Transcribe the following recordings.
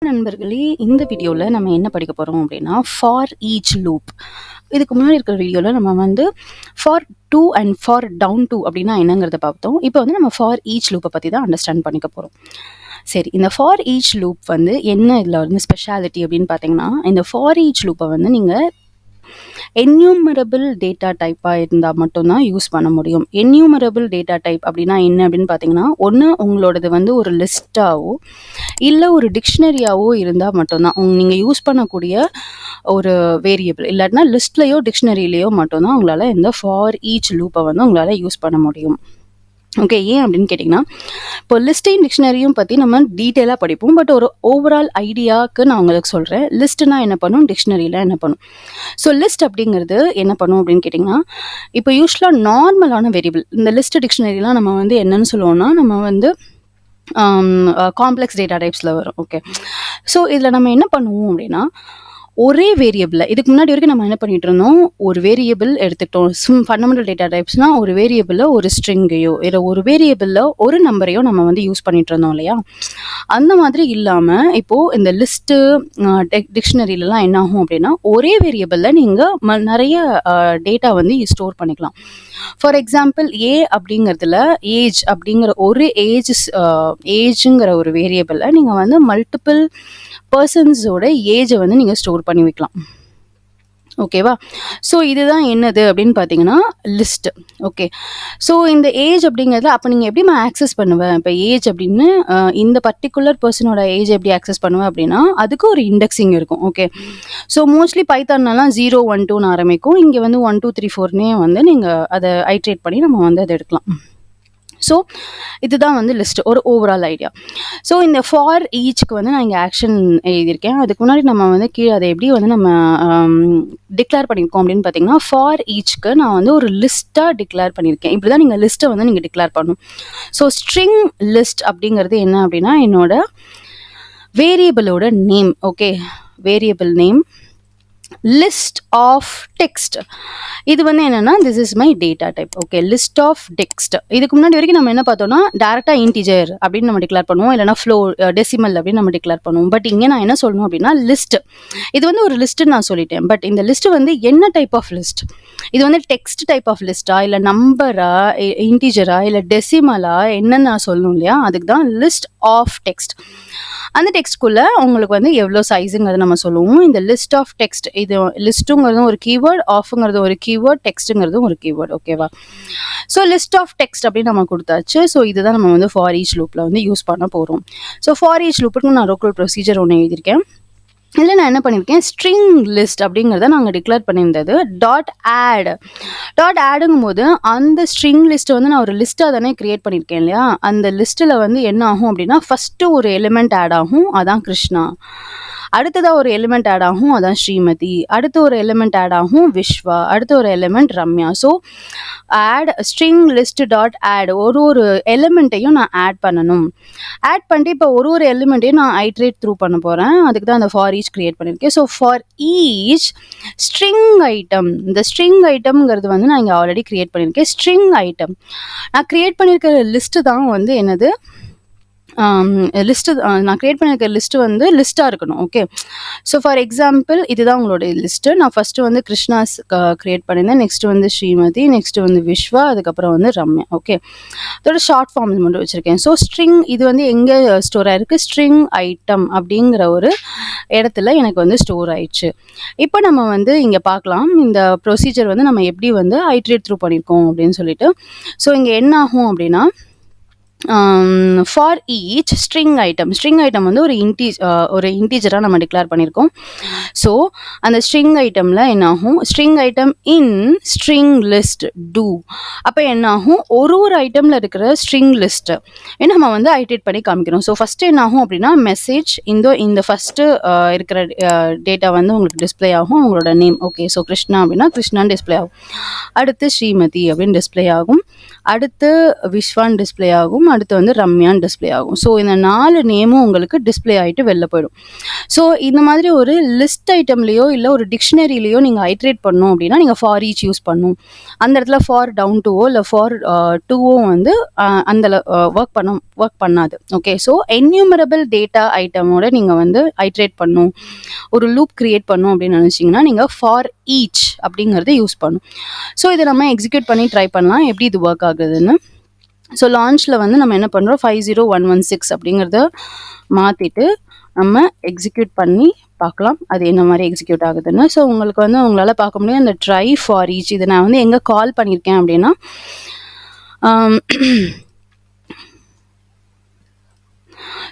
நண்பர்களே, இந்த வீடியோவில் நம்ம என்ன படிக்க போகிறோம் அப்படின்னா ஃபார் ஈச் லூப். இதுக்கு முன்னாடி இருக்கிற வீடியோவில் நம்ம வந்து for to and for down to அப்படின்னா என்னங்கிறத பார்த்தோம். இப்போ வந்து நம்ம ஃபார் ஈச் லூப்பை பற்றி தான் அண்டர்ஸ்டாண்ட் பண்ணிக்க போகிறோம். சரி, இந்த ஃபார் ஈச் லூப் வந்து என்ன இதில் வந்து ஸ்பெஷாலிட்டி அப்படின்னு பார்த்தீங்கன்னா, இந்த ஃபார் ஈச் லூப்பை வந்து நீங்கள் என்யூமரபிள் டேட்டா டைப்பாக இருந்தால் மட்டும்தான் யூஸ் பண்ண முடியும். என்யூமரபிள் டேட்டா டைப் அப்படின்னா என்ன அப்படின்னு பார்த்தீங்கன்னா, ஒன்று உங்களோடது வந்து ஒரு லிஸ்ட்டாவோ இல்லை ஒரு டிக்ஷனரியாவோ இருந்தால் மட்டும்தான் நீங்கள் யூஸ் பண்ணக்கூடிய ஒரு வேரியபிள், இல்லாட்டினா லிஸ்ட்லேயோ டிக்ஷனரியிலையோ மட்டும்தான் உங்களால் இந்த ஃபார் ஈச் லூப்பை வந்து உங்களால் யூஸ் பண்ண முடியும். ஓகே, ஏன் அப்படின்னு கேட்டிங்கன்னா, இப்போ லிஸ்ட்டையும் டிக்ஷனரியும் பற்றி நம்ம டீட்டெயிலாக படிப்போம். பட் ஒரு ஓவரால் ஐடியாவுக்கு நான் உங்களுக்கு சொல்கிறேன். லிஸ்ட்னா என்ன பண்ணும், டிக்ஷனரியில் என்ன பண்ணும். ஸோ லிஸ்ட் அப்படிங்கிறது என்ன பண்ணும் அப்படின்னு கேட்டிங்கன்னா, இப்போ யூஸ்வலாக நார்மலான வேரியபிள், இந்த லிஸ்ட் டிக்ஷனரிலாம் நம்ம வந்து என்னன்னு சொல்லுவோம்னா, நம்ம வந்து காம்ப்ளெக்ஸ் டேட்டா டைப்ஸில் வரும். ஓகே, ஸோ இதில் நம்ம என்ன பண்ணுவோம் அப்படின்னா, ஒரே வேரியபிளில் இதுக்கு முன்னாடி வரைக்கும் நம்ம என்ன பண்ணிட்டு இருந்தோம், ஒரு வேரியபிள் எடுத்துக்கிட்டோம். ஃபண்டமெண்டல் டேட்டா டைப்ஸ்னால் ஒரு வேரியபிளில் ஒரு ஸ்ட்ரிங்கையோ இல்லை ஒரு வேரியபிளில் ஒரு நம்பரையோ நம்ம வந்து யூஸ் பண்ணிட்டு இருந்தோம் இல்லையா. அந்த மாதிரி இல்லாமல் இப்போது இந்த லிஸ்ட்டு டிக்ஷனரியிலலாம் என்ன ஆகும் அப்படின்னா, ஒரே வேரியபிளில் நீங்கள் நிறைய டேட்டா வந்து ஸ்டோர் பண்ணிக்கலாம். ஃபார் எக்ஸாம்பிள், ஏ அப்படிங்கிறதுல ஏஜ் அப்படிங்கிற ஒரு ஏஜுங்கிற ஒரு வேரியபிளில் நீங்கள் வந்து மல்டிபிள் பர்சன்ஸோட ஏஜை வந்து நீங்கள் ஸ்டோர் பண்ணி வைக்கலாம். ஓகேவா. ஸோ இதுதான் என்னது அப்படின்னு பார்த்தீங்கன்னா லிஸ்ட். ஓகே, ஸோ இந்த ஏஜ் அப்படிங்கிறதுல அப்போ நீங்கள் எப்படி ஆக்சஸ் பண்ணுவேன், இப்போ ஏஜ் அப்படின்னு இந்த பர்டிகுலர் பர்சனோட ஏஜ் எப்படி ஆக்சஸ் பண்ணுவேன் அப்படின்னா, அதுக்கு ஒரு இண்டெக்ஸிங் இருக்கும். ஓகே, ஸோ மோஸ்ட்லி பைத்தான்லாம் 0 1 2ன்னு ஆரம்பிக்கும். இங்கே வந்து 1 2 3 4னே வந்து நீங்கள் அதை ஐட்ரேட் பண்ணி நம்ம வந்து அதை எடுக்கலாம். ஸோ இதுதான் வந்து லிஸ்ட், ஒரு ஓவரால் ஐடியா. ஸோ இந்த ஃபார் ஈச்சுக்கு வந்து நான் இங்கே ஆக்ஷன் எழுதியிருக்கேன். அதுக்கு முன்னாடி நம்ம வந்து கீழே அதை எப்படி வந்து நம்ம டிக்ளேர் பண்ணியிருக்கோம் அப்படின்னு பார்த்தீங்கன்னா, ஃபார் ஈச்சுக்கு நான் வந்து ஒரு லிஸ்ட்டாக டிக்ளேர் பண்ணியிருக்கேன். இப்படி தான் நீங்கள் லிஸ்ட்டை வந்து நீங்கள் டிக்ளேர் பண்ணணும். ஸோ ஸ்ட்ரிங் லிஸ்ட் அப்படிங்கிறது என்ன அப்படின்னா, என்னோட வேரியபிளோட name. Okay, variable name list of text. இது வந்து என்னன்னா, this is my data type. Okay, list of text. இதுக்கு முன்னாடி வரைக்கும் நம்ம என்ன பார்த்தோம்னா, டேரெக்டாக இன்டிஜர் அப்படின்னு நம்ம டிக்ளேர் பண்ணுவோம், இல்லைனா ஃப்ளோர் டெசிமல் அப்படின்னு நம்ம டிக்ளேர் பண்ணுவோம். பட் இங்கே நான் என்ன சொல்லணும் அப்படின்னா, லிஸ்ட். இது வந்து ஒரு லிஸ்ட்டு நான் சொல்லிட்டேன். பட் இந்த லிஸ்ட் வந்து என்ன டைப் ஆஃப் லிஸ்ட், இது வந்து டெக்ஸ்ட் டைப் ஆஃப் லிஸ்ட்டா, இல்லை நம்பரா, இன்டிஜரா, இல்லை டெசிமலா, என்னன்னு நான் சொல்லணும் இல்லையா. அதுக்கு தான் லிஸ்ட் ஆஃப் டெக்ஸ்ட். அந்த டெக்ஸ்ட்குள்ளே உங்களுக்கு வந்து எவ்வளோ சைஸுங்கிறது நம்ம சொல்லுவோம். இந்த லிஸ்ட் ஆஃப் டெக்ஸ்ட், இது லிஸ்ட்டுங்கிறதும் ஒரு கீவேர்ட், ஆஃப்ங்கிறதும் ஒரு கீவேர்ட், டெக்ஸ்ட்டுங்கிறதும் ஒரு கீவேர்ட். ஓகேவா. ஸோ லிஸ்ட் ஆஃப் டெக்ஸ்ட் அப்படின்னு நம்ம கொடுத்தாச்சு. ஸோ இதுதான் நம்ம வந்து ஃபார் ஈச் லூப்பில் வந்து யூஸ் பண்ண போகிறோம். ஸோ ஃபார் ஈச் லூப்புக்கு நான் லோக்கல் ப்ரொசீஜர் ஒன்று எழுதியிருக்கேன். இதில் நான் என்ன பண்ணியிருக்கேன், ஸ்ட்ரிங் லிஸ்ட் அப்படிங்கிறத நாங்கள் டிக்ளேர் பண்ணியிருந்தது ஆடுங்கும் போது அந்த ஸ்ட்ரிங் லிஸ்ட்டை வந்து நான் ஒரு லிஸ்ட்டாக தானே கிரியேட் பண்ணியிருக்கேன் இல்லையா. அந்த லிஸ்ட்டில் வந்து என்ன ஆகும் அப்படின்னா, ஃபஸ்ட்டு ஒரு எலிமெண்ட் ஆட் ஆகும், அதான் கிருஷ்ணா. அடுத்ததாக ஒரு எலிமெண்ட் ஆட் ஆகும், அதான் ஸ்ரீமதி. அடுத்து ஒரு எலிமெண்ட் ஆட் ஆகும், விஸ்வா. அடுத்து ஒரு element Ramya. So add string list dot add, ஒரு எலிமெண்ட்டையும் நான் ஆட் பண்ணணும். ஆட் பண்ணிட்டு இப்போ ஒரு எலிமெண்ட்டையும் நான் ஐட்ரேட் த்ரூ பண்ண போகிறேன். அதுக்கு தான் அந்த ஃபார் ஈச் கிரியேட் பண்ணியிருக்கேன். So for each string item, இந்த ஸ்ட்ரிங் ஐட்டம்ங்கிறது வந்து நான் இங்கே ஆல்ரெடி கிரியேட் பண்ணியிருக்கேன். ஸ்ட்ரிங் ஐட்டம் நான் கிரியேட் பண்ணியிருக்கிற லிஸ்ட்டு தான் வந்து என்னது, லிஸ்ட்டு. நான் கிரியேட் பண்ணியிருக்க லிஸ்ட்டு வந்து லிஸ்ட்டாக இருக்கணும். ஓகே, ஸோ ஃபார் எக்ஸாம்பிள் இதுதான் உங்களோட லிஸ்ட்டு. நான் ஃபஸ்ட்டு வந்து கிருஷ்ணாஸ் கிரியேட் பண்ணியிருந்தேன், நெக்ஸ்ட்டு வந்து ஸ்ரீமதி, நெக்ஸ்ட்டு வந்து விஸ்வா, அதுக்கப்புறம் வந்து ரம்யா. ஓகே, அதோட ஷார்ட் ஃபார்ம் மட்டும் வச்சுருக்கேன். ஸோ ஸ்ட்ரிங் இது வந்து எங்கே ஸ்டோர் ஆகிருக்கு, ஸ்ட்ரிங் ஐட்டம் அப்படிங்கிற ஒரு இடத்துல எனக்கு வந்து ஸ்டோர் ஆயிடுச்சு. இப்போ நம்ம வந்து இங்கே பார்க்கலாம் இந்த ப்ரொசீஜர் வந்து நம்ம எப்படி வந்து ஐட்ரேட் த்ரூ பண்ணியிருக்கோம் அப்படின்னு சொல்லிட்டு. ஸோ இங்கே என்ன ஆகும் அப்படின்னா, ஃபார் ஈச் ஸ்ட்ரிங் ஐட்டம் வந்து ஒரு இன்டீஜராக நம்ம டிக்ளேர் பண்ணியிருக்கோம். ஸோ அந்த ஸ்ட்ரிங் ஐட்டமில் என்ன ஆகும், string item in string list two. அப்போ என்ன ஆகும், ஒரு ஐட்டமில் இருக்கிற ஸ்ட்ரிங் லிஸ்ட்டு நம்ம வந்து ஐட்ரேட் பண்ணி காமிக்கிறோம். ஸோ ஃபஸ்ட்டு என்ன ஆகும் அப்படின்னா, மெசேஜ் இந்த ஃபஸ்ட்டு இருக்கிற டேட்டா வந்து உங்களுக்கு டிஸ்பிளே ஆகும், உங்களோட நேம். ஓகே, ஸோ கிருஷ்ணா அப்படின்னா கிருஷ்ணான்னு டிஸ்பிளே ஆகும். அடுத்து ஸ்ரீமதி அப்படின்னு டிஸ்பிளே ஆகும். அடுத்து விஸ்வான் டிஸ்ப்ளே ஆகும், அடுத்து வந்து ரம்யான் டிஸ்ப்ளே ஆகும். ஸோ இந்த 4 நேமும் உங்களுக்கு டிஸ்ப்ளே ஆகிட்டு வெளில போயிடும். ஸோ இந்த மாதிரி ஒரு லிஸ்ட் ஐட்டம்லேயோ இல்லை ஒரு டிக்ஷனரியிலையோ நீங்கள் ஐட்ரேட் பண்ணணும் அப்படின்னா நீங்கள் ஃபார் ஈச் யூஸ் பண்ணணும். அந்த இடத்துல ஃபார் டவுன் டூவோ இல்லை ஃபார் டூவோ வந்து அந்த ஒர்க் பண்ணாது. ஓகே, ஸோ என்யூமரபிள் டேட்டா ஐட்டமோட நீங்கள் வந்து ஐட்ரேட் பண்ணணும், ஒரு லூப் கிரியேட் பண்ணணும் அப்படின்னு நினச்சிங்கன்னா நீங்கள் ஃபார் ஈச் அப்படிங்கிறத யூஸ் பண்ணணும். ஸோ இதை நம்ம எக்ஸிக்யூட் பண்ணி ட்ரை பண்ணலாம் எப்படி இது ஒர்க் ஆகுதுன்னு. ஸோ லான்ச்சில் வந்து நம்ம என்ன பண்ணுறோம், 50116 அப்படிங்கிறத மாற்றிட்டு நம்ம எக்ஸிக்யூட் பண்ணி பார்க்கலாம் அது என்ன மாதிரி எக்ஸிக்யூட் ஆகுதுன்னு. ஸோ உங்களுக்கு வந்து உங்களால் பார்க்க முடியும் இந்த ட்ரை ஃபார் ஈச். இதை நான் வந்து எங்கே கால் பண்ணியிருக்கேன் அப்படின்னா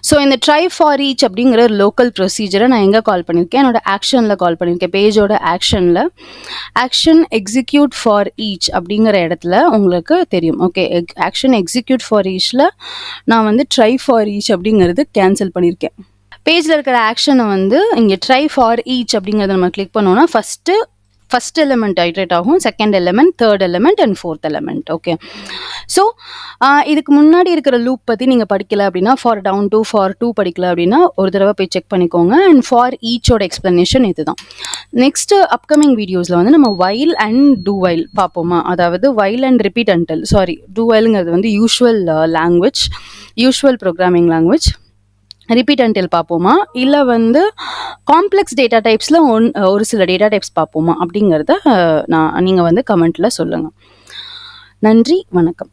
ஸோ இந்த ட்ரை ஃபார் ஈச் அப்படிங்கிற ஒரு லோக்கல் ப்ரொசீஜரை நான் எங்கே கால் பண்ணியிருக்கேன், என்னோட ஆக்ஷனில் கால் பண்ணியிருக்கேன். பேஜோட ஆக்ஷன் எக்ஸிக்யூட் ஃபார் ஈச் அப்படிங்கிற இடத்துல உங்களுக்கு தெரியும். ஓகே, ஆக்ஷன் எக்ஸிக்யூட் ஃபார் ஈச்சில் நான் வந்து ட்ரை ஃபார் ஈச் அப்படிங்கிறது கேன்சல் பண்ணியிருக்கேன். பேஜில் இருக்கிற ஆக்ஷனை வந்து இங்கே ட்ரை ஃபார் ஈச் அப்படிங்கிறத நம்ம கிளிக் பண்ணோன்னா ஃபஸ்ட் எலிமெண்ட் ஐட்ரேட் ஆகும், second element, third element and fourth element. Okay, so இதுக்கு முன்னாடி இருக்கிற லூப் பற்றி நீங்கள் படிக்கல அப்படின்னா, for down to, for to படிக்கல அப்படின்னா ஒரு தடவை போய் செக் பண்ணிக்கோங்க. அண்ட் ஃபார் ஈச்சோட எக்ஸ்ப்ளனேஷன் இதுதான். நெக்ஸ்ட்டு அப்கமிங் வீடியோஸில் வந்து நம்ம வைல் அண்ட் டூ வைல் பார்ப்போமா, அதாவது while and repeat until, do வைலுங்கிறது வந்து usual programming language. Repeat until பார்ப்போமா, இல்லை வந்து காம்ப்ளெக்ஸ் டேட்டா டைப்ஸில் ஒரு சில டேட்டா டைப்ஸ் பார்ப்போமா அப்படிங்கிறத நீங்கள் வந்து கமெண்ட்டில் சொல்லுங்கள். நன்றி, வணக்கம்.